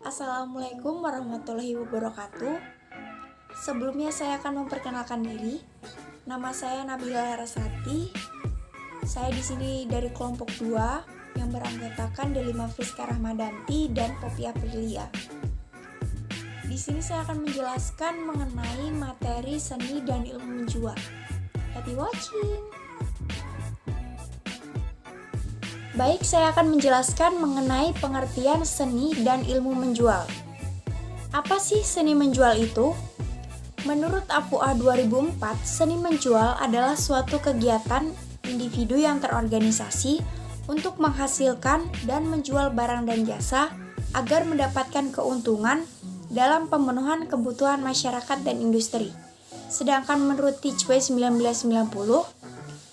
Assalamualaikum warahmatullahi wabarakatuh. Sebelumnya saya akan memperkenalkan diri. Nama saya Nabila Larasati. Saya di sini dari kelompok 2 yang beranggotakan Delima Friska Rahmadanti dan Poppy Aprilia. Di sini saya akan menjelaskan mengenai materi seni dan ilmu menjual. Happy watching. Baik, saya akan menjelaskan mengenai pengertian seni dan ilmu menjual. Apa sih seni menjual itu? Menurut AFUA 2004, seni menjual adalah suatu kegiatan individu yang terorganisasi untuk menghasilkan dan menjual barang dan jasa agar mendapatkan keuntungan dalam pemenuhan kebutuhan masyarakat dan industri. Sedangkan menurut Ticwe 1990,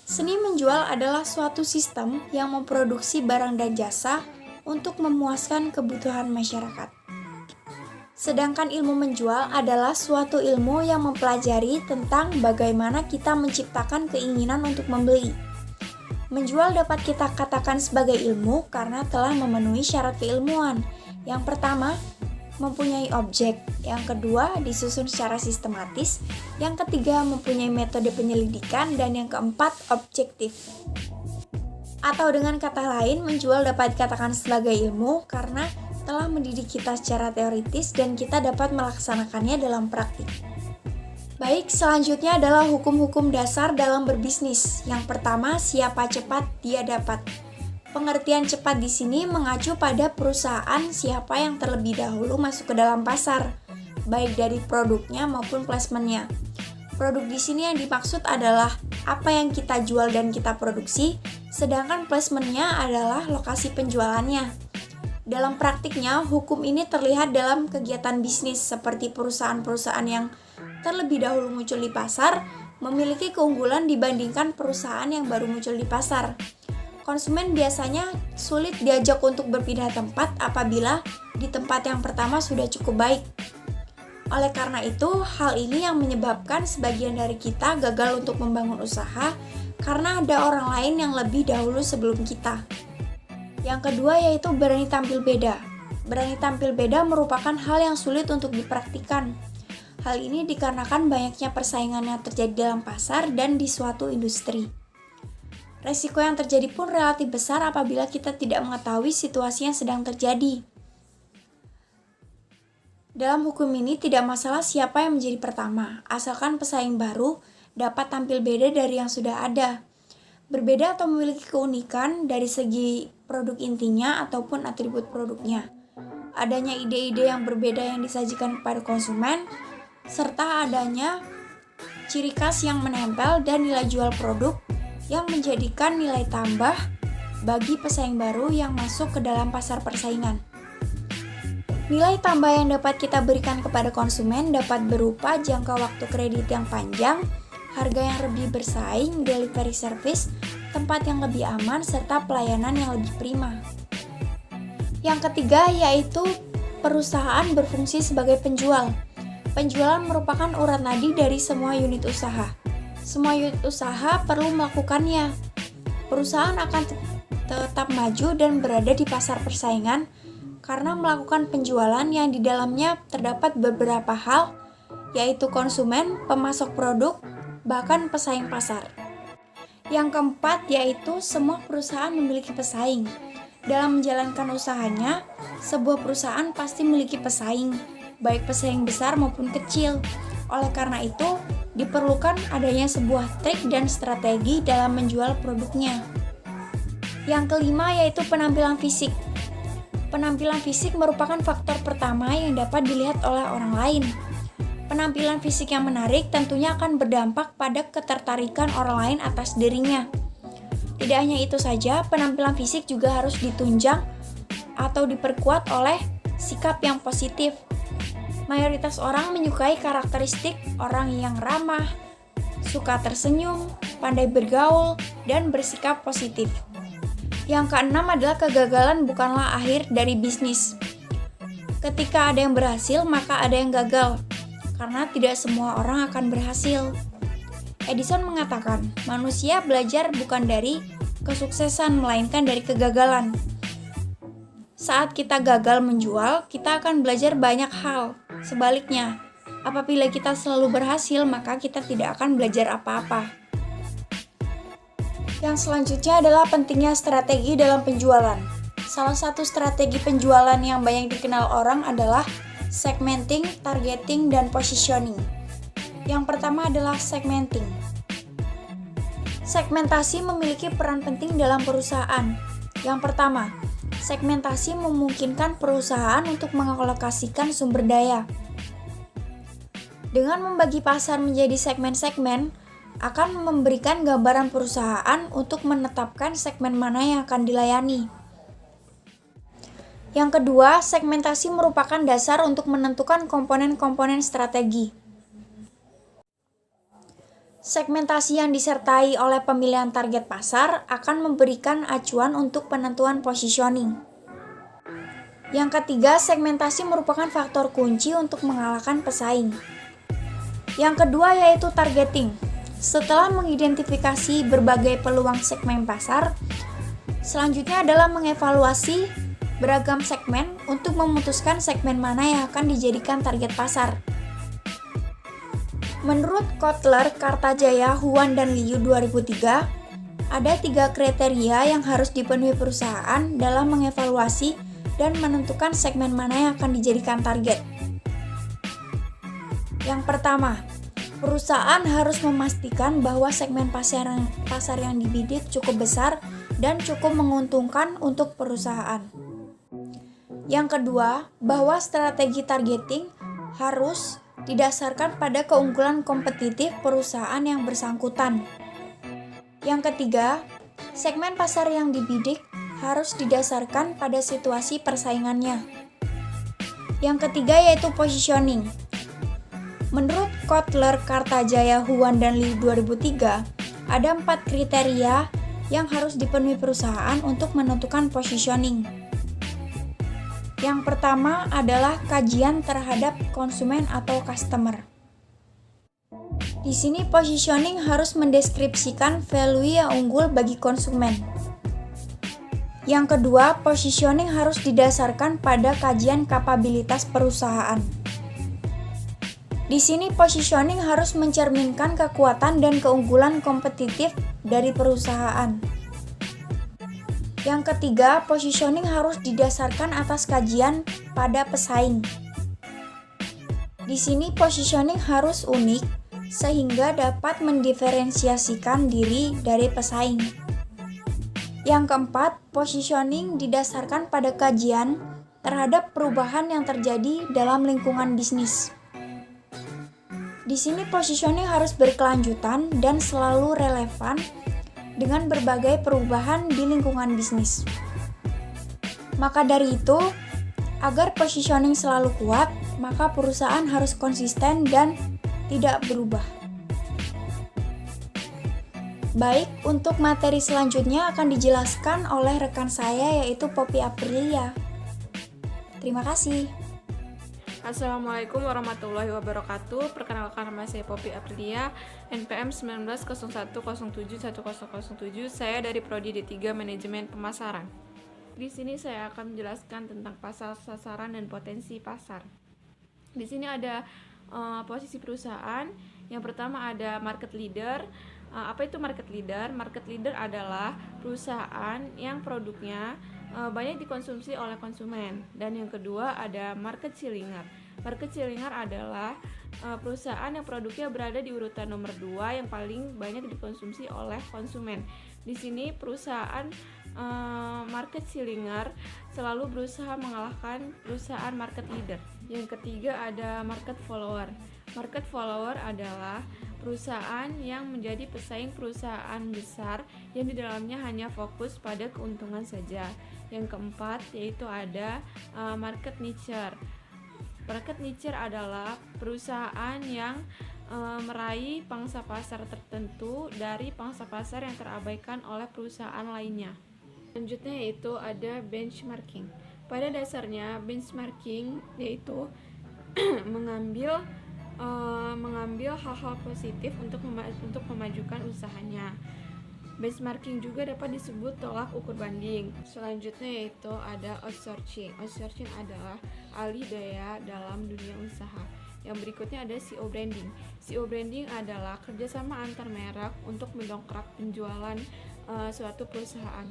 seni menjual adalah suatu sistem yang memproduksi barang dan jasa untuk memuaskan kebutuhan masyarakat. Sedangkan ilmu menjual adalah suatu ilmu yang mempelajari tentang bagaimana kita menciptakan keinginan untuk membeli. Menjual dapat kita katakan sebagai ilmu karena telah memenuhi syarat keilmuan. Yang pertama, mempunyai objek. Yang kedua, disusun secara sistematis. Yang ketiga, mempunyai metode penyelidikan. Dan yang keempat, objektif. Atau dengan kata lain, menjual dapat dikatakan sebagai ilmu karena telah mendidik kita secara teoritis dan kita dapat melaksanakannya dalam praktik. Baik, selanjutnya adalah hukum-hukum dasar dalam berbisnis. Yang pertama, siapa cepat, dia dapat. Pengertian cepat di sini mengacu pada perusahaan siapa yang terlebih dahulu masuk ke dalam pasar, baik dari produknya maupun placementnya. Produk di sini yang dimaksud adalah apa yang kita jual dan kita produksi, sedangkan placementnya adalah lokasi penjualannya. Dalam praktiknya, hukum ini terlihat dalam kegiatan bisnis seperti perusahaan-perusahaan yang terlebih dahulu muncul di pasar memiliki keunggulan dibandingkan perusahaan yang baru muncul di pasar. Konsumen biasanya sulit diajak untuk berpindah tempat apabila di tempat yang pertama sudah cukup baik. Oleh karena itu, hal ini yang menyebabkan sebagian dari kita gagal untuk membangun usaha karena ada orang lain yang lebih dahulu sebelum kita. Yang kedua yaitu berani tampil beda. Berani tampil beda merupakan hal yang sulit untuk dipraktikkan. Hal ini dikarenakan banyaknya persaingan yang terjadi dalam pasar dan di suatu industri. Resiko yang terjadi pun relatif besar apabila kita tidak mengetahui situasi yang sedang terjadi. Dalam hukum ini tidak masalah siapa yang menjadi pertama, asalkan pesaing baru dapat tampil beda dari yang sudah ada. Berbeda atau memiliki keunikan dari segi produk intinya ataupun atribut produknya. Adanya ide-ide yang berbeda yang disajikan kepada konsumen, serta adanya ciri khas yang menempel dan nilai jual produk yang menjadikan nilai tambah bagi pesaing baru yang masuk ke dalam pasar persaingan. Nilai tambah yang dapat kita berikan kepada konsumen dapat berupa jangka waktu kredit yang panjang, harga yang lebih bersaing, delivery service, tempat yang lebih aman, serta pelayanan yang lebih prima. Yang ketiga yaitu perusahaan berfungsi sebagai penjual. Penjualan merupakan urat nadi dari semua unit usaha. Semua unit usaha perlu melakukannya. Perusahaan akan tetap maju dan berada di pasar persaingan karena melakukan penjualan yang di dalamnya terdapat beberapa hal, yaitu konsumen, pemasok produk, bahkan pesaing pasar. Yang keempat yaitu semua perusahaan memiliki pesaing. Dalam menjalankan usahanya, sebuah perusahaan pasti memiliki pesaing, baik pesaing besar maupun kecil. Oleh karena itu, diperlukan adanya sebuah trik dan strategi dalam menjual produknya. Yang kelima yaitu penampilan fisik. Penampilan fisik merupakan faktor pertama yang dapat dilihat oleh orang lain. Penampilan fisik yang menarik tentunya akan berdampak pada ketertarikan orang lain atas dirinya. Tidak hanya itu saja, penampilan fisik juga harus ditunjang atau diperkuat oleh sikap yang positif. Mayoritas orang menyukai karakteristik orang yang ramah, suka tersenyum, pandai bergaul, dan bersikap positif. Yang keenam adalah kegagalan bukanlah akhir dari bisnis. Ketika ada yang berhasil, maka ada yang gagal, karena tidak semua orang akan berhasil. Edison mengatakan, manusia belajar bukan dari kesuksesan, melainkan dari kegagalan. saat kita gagal menjual, kita akan belajar banyak hal. Sebaliknya, apabila kita selalu berhasil, maka kita tidak akan belajar apa-apa. Yang selanjutnya adalah pentingnya strategi dalam penjualan. Salah satu strategi penjualan yang banyak dikenal orang adalah segmenting, targeting, dan positioning. Yang pertama adalah segmenting. Segmentasi memiliki peran penting dalam perusahaan. Yang pertama, segmentasi memungkinkan perusahaan untuk mengalokasikan sumber daya. Dengan membagi pasar menjadi segmen-segmen, akan memberikan gambaran perusahaan untuk menetapkan segmen mana yang akan dilayani. Yang kedua, segmentasi merupakan dasar untuk menentukan komponen-komponen strategi. Segmentasi yang disertai oleh pemilihan target pasar akan memberikan acuan untuk penentuan positioning. Yang ketiga, segmentasi merupakan faktor kunci untuk mengalahkan pesaing. Yang kedua yaitu targeting. Setelah mengidentifikasi berbagai peluang segmen pasar, selanjutnya adalah mengevaluasi beragam segmen untuk memutuskan segmen mana yang akan dijadikan target pasar. Menurut Kotler, Kartajaya, Huan, dan Liu 2003, ada 3 kriteria yang harus dipenuhi perusahaan dalam mengevaluasi dan menentukan segmen mana yang akan dijadikan target. Yang pertama, perusahaan harus memastikan bahwa segmen pasar yang dibidik cukup besar dan cukup menguntungkan untuk perusahaan. Yang kedua, bahwa strategi targeting harus didasarkan pada keunggulan kompetitif perusahaan yang bersangkutan. Yang ketiga, segmen pasar yang dibidik harus didasarkan pada situasi persaingannya. Yang ketiga yaitu positioning. Menurut Kotler, Kartajaya, Huan, dan Liu 2003, ada 4 kriteria yang harus dipenuhi perusahaan untuk menentukan positioning. Yang pertama adalah kajian terhadap konsumen atau customer. Di sini positioning harus mendeskripsikan value yang unggul bagi konsumen. Yang kedua, positioning harus didasarkan pada kajian kapabilitas perusahaan. Di sini positioning harus mencerminkan kekuatan dan keunggulan kompetitif dari perusahaan. Yang ketiga, positioning harus didasarkan atas kajian pada pesaing. Di sini positioning harus unik sehingga dapat mendiferensiasikan diri dari pesaing. Yang keempat, positioning didasarkan pada kajian terhadap perubahan yang terjadi dalam lingkungan bisnis. Di sini positioning harus berkelanjutan dan selalu relevan dengan berbagai perubahan di lingkungan bisnis. Maka dari itu, agar positioning selalu kuat, maka perusahaan harus konsisten dan tidak berubah. Baik, untuk materi selanjutnya akan dijelaskan oleh rekan saya yaitu Poppy Aprilia. Terima kasih. Assalamualaikum warahmatullahi wabarakatuh. Perkenalkan, nama saya Poppy Aprilia, NPM 1901071007. Saya dari Prodi D3 Manajemen Pemasaran. Di sini saya akan menjelaskan tentang pasar, sasaran, dan potensi pasar. Di sini ada posisi perusahaan. Yang pertama ada market leader. Apa itu market leader? Market leader adalah perusahaan yang produknya banyak dikonsumsi oleh konsumen. Dan yang kedua ada market challenger. Market challenger adalah perusahaan yang produknya berada di urutan nomor 2 yang paling banyak dikonsumsi oleh konsumen. Di sini perusahaan market challenger selalu berusaha mengalahkan perusahaan market leader. Yang ketiga ada market follower. Market follower adalah perusahaan yang menjadi pesaing perusahaan besar yang di dalamnya hanya fokus pada keuntungan saja. Yang keempat yaitu ada market nicher. Market nicher adalah perusahaan yang meraih pangsa pasar tertentu dari pangsa pasar yang terabaikan oleh perusahaan lainnya. Selanjutnya yaitu ada benchmarking. Pada dasarnya benchmarking yaitu mengambil hal-hal positif untuk memajukan usahanya. Benchmarking juga dapat disebut tolak ukur banding. Selanjutnya yaitu ada outsourcing. Outsourcing adalah alih daya dalam dunia usaha. Yang berikutnya ada SEO branding. SEO branding adalah kerjasama antar merek untuk mendongkrak penjualan suatu perusahaan.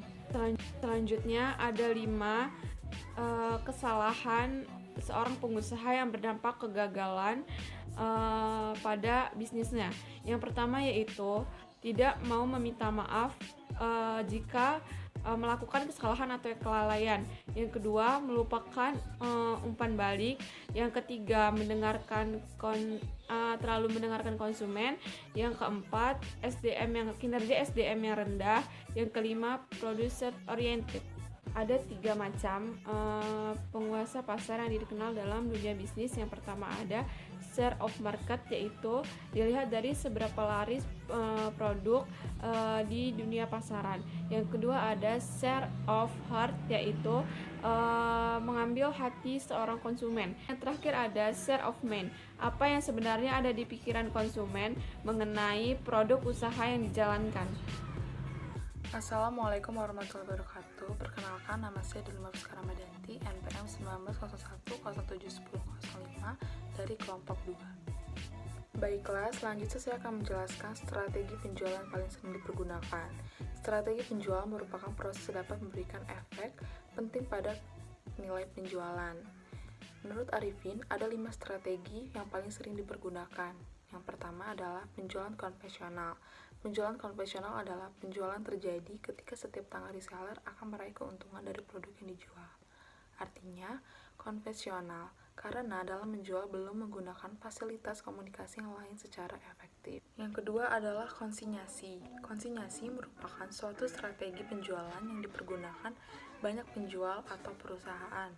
Selanjutnya ada 5 kesalahan seorang pengusaha yang berdampak kegagalan pada bisnisnya. Yang pertama yaitu tidak mau meminta maaf jika melakukan kesalahan atau kelalaian. Yang kedua, melupakan umpan balik. Yang ketiga, terlalu mendengarkan konsumen. Yang keempat, kinerja SDM yang rendah. Yang kelima, producer oriented. Ada 3 macam penguasa pasar yang dikenal dalam dunia bisnis. Yang pertama ada share of market, yaitu dilihat dari seberapa laris produk di dunia pasaran. Yang kedua ada share of heart, yaitu mengambil hati seorang konsumen. Yang terakhir ada share of mind, apa yang sebenarnya ada di pikiran konsumen mengenai produk usaha yang dijalankan. Assalamualaikum warahmatullahi wabarakatuh. Perkenalkan, nama saya Delima Rizka Ramadanti, NPM 1901011005 dari kelompok 2. Baiklah, selanjutnya saya akan menjelaskan strategi penjualan paling sering dipergunakan. Strategi penjualan merupakan proses yang dapat memberikan efek penting pada nilai penjualan. Menurut Arifin, ada 5 strategi yang paling sering dipergunakan. Yang pertama adalah penjualan konvensional. Penjualan konvensional adalah penjualan terjadi ketika setiap tanggal reseller akan meraih keuntungan dari produk yang dijual. Artinya, konvensional karena dalam menjual belum menggunakan fasilitas komunikasi yang lain secara efektif. Yang kedua adalah konsinyasi. Konsinyasi merupakan suatu strategi penjualan yang dipergunakan banyak penjual atau perusahaan.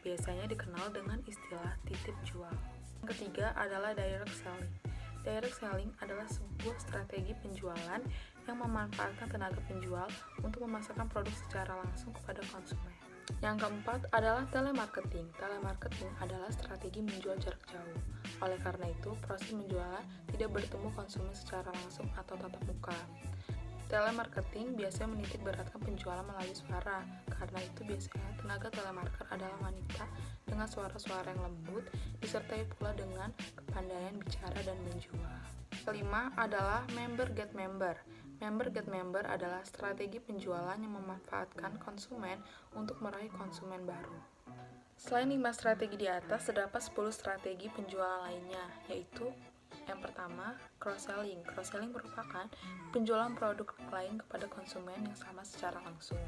Biasanya dikenal dengan istilah titip jual. Yang ketiga adalah direct selling. Direct selling adalah sebuah strategi penjualan yang memanfaatkan tenaga penjual untuk memasarkan produk secara langsung kepada konsumen. Yang keempat adalah telemarketing. Telemarketing adalah strategi menjual jarak jauh. Oleh karena itu, proses menjualan tidak bertemu konsumen secara langsung atau tatap muka. Telemarketing biasanya menitik beratkan penjualan melalui suara. Karena itu biasanya tenaga telemarketer adalah wanita dengan suara-suara yang lembut, disertai pula dengan kepandaian bicara dan menjual. Kelima adalah member get member. Member get member adalah strategi penjualan yang memanfaatkan konsumen untuk meraih konsumen baru. Selain 5 strategi di atas, terdapat 10 strategi penjualan lainnya, yaitu yang pertama, cross-selling. Cross-selling merupakan penjualan produk lain kepada konsumen yang sama secara langsung.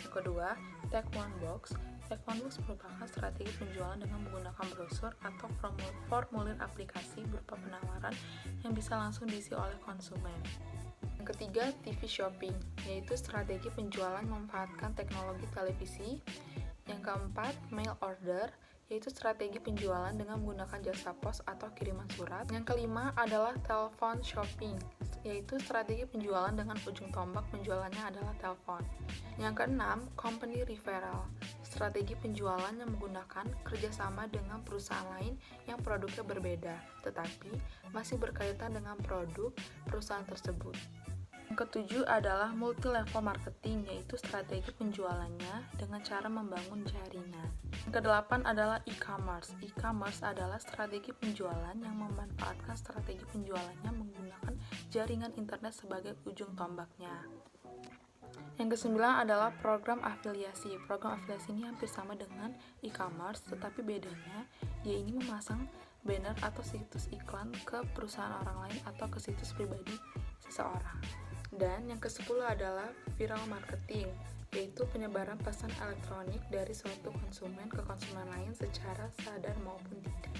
Yang kedua, take one box. Take one box merupakan strategi penjualan dengan menggunakan brosur atau formulir aplikasi berupa penawaran yang bisa langsung diisi oleh konsumen. Yang ketiga, TV shopping, yaitu strategi penjualan memanfaatkan teknologi televisi. Yang keempat, mail order, yaitu strategi penjualan dengan menggunakan jasa pos atau kiriman surat. Yang kelima adalah telepon shopping, yaitu strategi penjualan dengan ujung tombak penjualannya adalah telepon. Yang keenam, company referral, strategi penjualan yang menggunakan kerjasama dengan perusahaan lain yang produknya berbeda, tetapi masih berkaitan dengan produk perusahaan tersebut. Yang ketujuh adalah multi-level marketing, yaitu strategi penjualannya dengan cara membangun jaringan. Yang kedelapan adalah e-commerce. E-commerce adalah strategi penjualan yang memanfaatkan strategi penjualannya menggunakan jaringan internet sebagai ujung tombaknya. Yang kesembilan adalah program afiliasi. Program afiliasi ini hampir sama dengan e-commerce, tetapi bedanya dia ini memasang banner atau situs iklan ke perusahaan orang lain atau ke situs pribadi seseorang. Dan yang ke-10 adalah viral marketing, yaitu penyebaran pesan elektronik dari suatu konsumen ke konsumen lain secara sadar maupun tidak.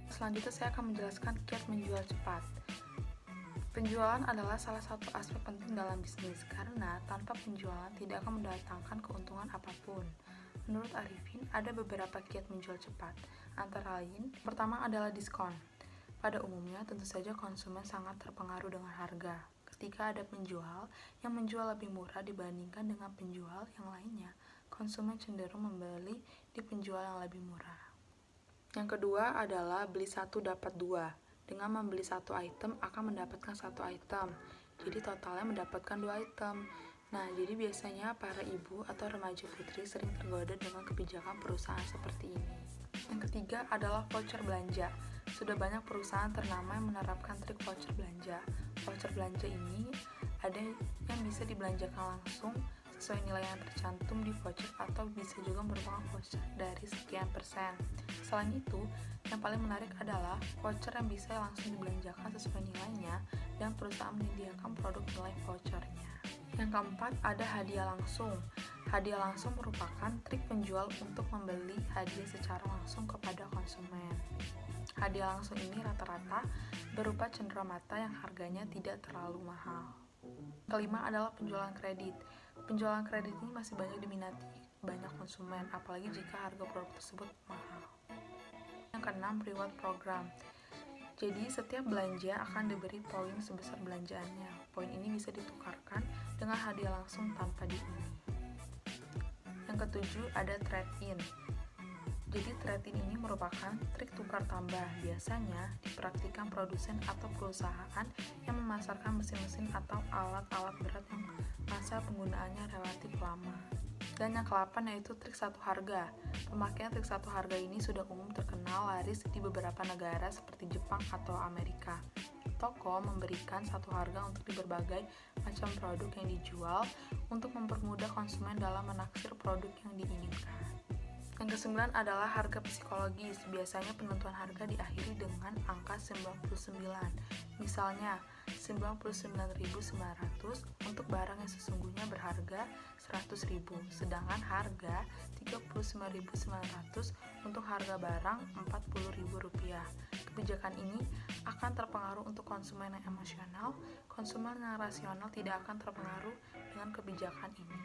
Selanjutnya saya akan menjelaskan kiat menjual cepat. Penjualan adalah salah satu aspek penting dalam bisnis, karena tanpa penjualan tidak akan mendatangkan keuntungan apapun. Menurut Arifin, ada beberapa kiat menjual cepat, antara lain, pertama adalah diskon. Pada umumnya, tentu saja konsumen sangat terpengaruh dengan harga. Ketika ada penjual yang menjual lebih murah dibandingkan dengan penjual yang lainnya, konsumen cenderung membeli di penjual yang lebih murah. Yang kedua adalah beli satu dapat dua. Dengan membeli satu item akan mendapatkan satu item. jadi totalnya mendapatkan 2 item. Nah, jadi biasanya para ibu atau remaja putri sering tergoda dengan kebijakan perusahaan seperti ini. Yang ketiga adalah voucher belanja. Sudah banyak perusahaan ternama yang menerapkan trik voucher belanja. Voucher belanja ini ada yang bisa dibelanjakan langsung sesuai nilai yang tercantum di voucher atau bisa juga merupakan voucher dari sekian persen. Selain itu, yang paling menarik adalah voucher yang bisa langsung dibelanjakan sesuai nilainya dan perusahaan menyediakan produk nilai vouchernya. Yang keempat ada hadiah langsung. Hadiah langsung merupakan trik penjual untuk membeli hadiah secara langsung kepada konsumen. Hadiah langsung ini rata-rata berupa cenderamata yang harganya tidak terlalu mahal. Kelima adalah penjualan kredit. Penjualan kredit ini masih banyak diminati banyak konsumen, apalagi jika harga produk tersebut mahal. Yang keenam, reward program. Jadi, setiap belanja akan diberi poin sebesar belanjaannya. Poin ini bisa ditukarkan dengan hadiah langsung tanpa diundi. Yang ketujuh, ada trade-in. Jadi, trade-in ini merupakan trik tukar tambah. Biasanya dipraktikkan produsen atau perusahaan yang memasarkan mesin-mesin atau alat-alat berat yang masa penggunaannya relatif lama. Dan yang ke-8 yaitu trik satu harga. Pemakaian trik satu harga ini sudah umum terkenal laris di beberapa negara seperti Jepang atau Amerika. Toko memberikan satu harga untuk di berbagai macam produk yang dijual untuk mempermudah konsumen dalam menaksir produk yang diinginkan. Yang ke-9 adalah harga psikologis. Biasanya penentuan harga diakhiri dengan angka 99. Misalnya, 99.900 untuk barang yang sesungguhnya berharga 100.000, sedangkan harga 39.900 untuk harga barang Rp40.000. Kebijakan ini akan terpengaruh untuk konsumen yang emosional. Konsumen yang rasional tidak akan terpengaruh dengan kebijakan ini.